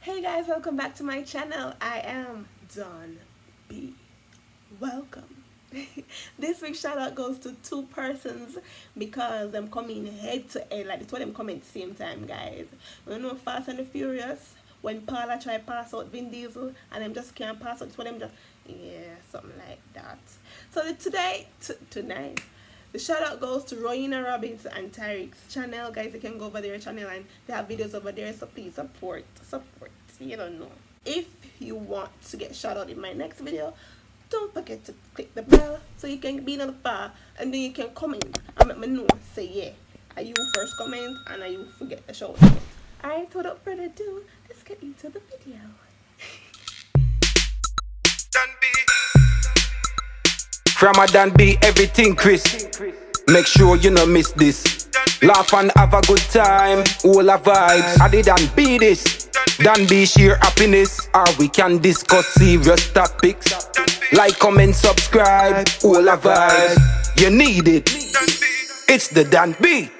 Hey guys, welcome back to my channel. I am Don B. Welcome. This week's shout out goes to two persons because I'm coming head to head, like the two of them coming at the same time, guys. You know Fast and the Furious, when Paula try pass out Vin Diesel and them just can't pass out, two of them just, yeah, something like that. So tonight, the shout out goes to Royina Robbins and Tariq's channel. Guys, you can go over their channel and they have videos over there, so please support. You don't know. If you want to get shout out in my next video, don't forget to click the bell so you can be notified, and then you can comment and let me know. Say yeah, are you first comment and are you forget the shout out. Alright, without further ado, let's get into the video. From a Dan B, everything Chris. Make sure you no miss this. Laugh and have a good time. All our vibes. I did and be this. Dan B share happiness, or we can discuss serious topics. Like, comment, subscribe. All our vibes. You need it. It's the Dan B.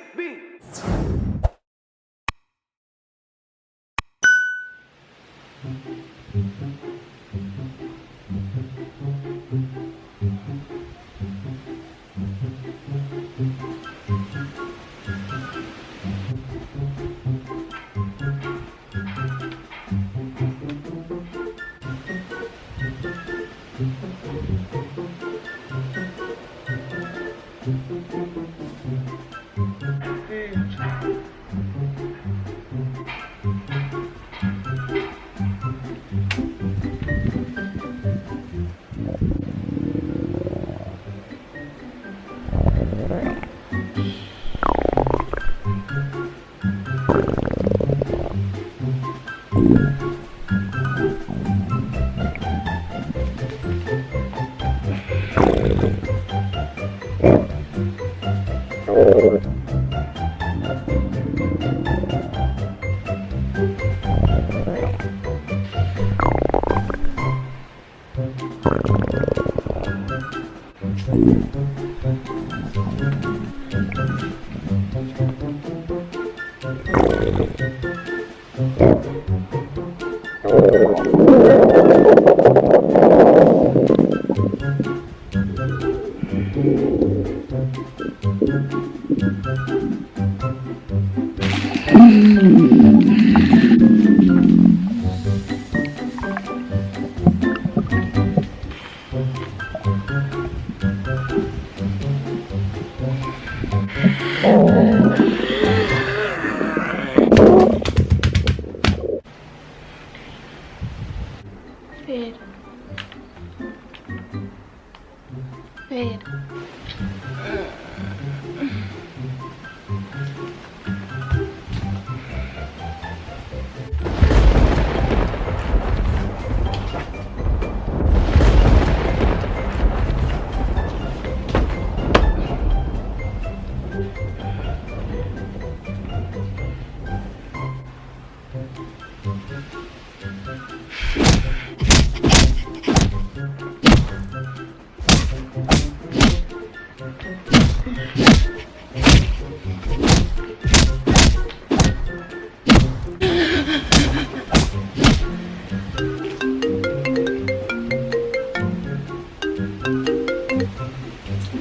Fade.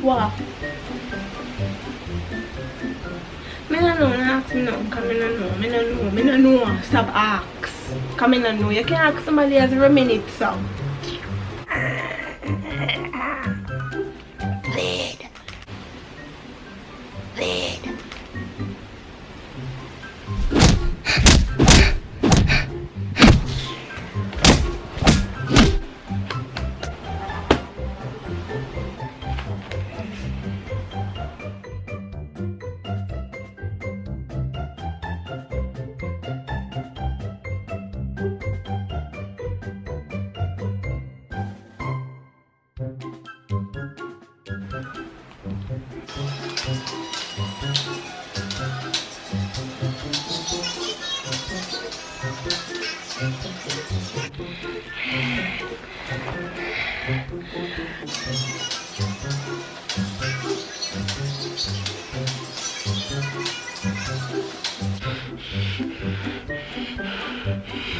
What? Me no know, ask me now, cause me no know, stop ask. Cause me no know, you can ask somebody else every minute, so. Lead.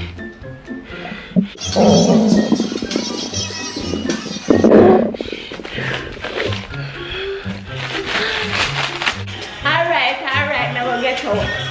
All right, now we'll get out.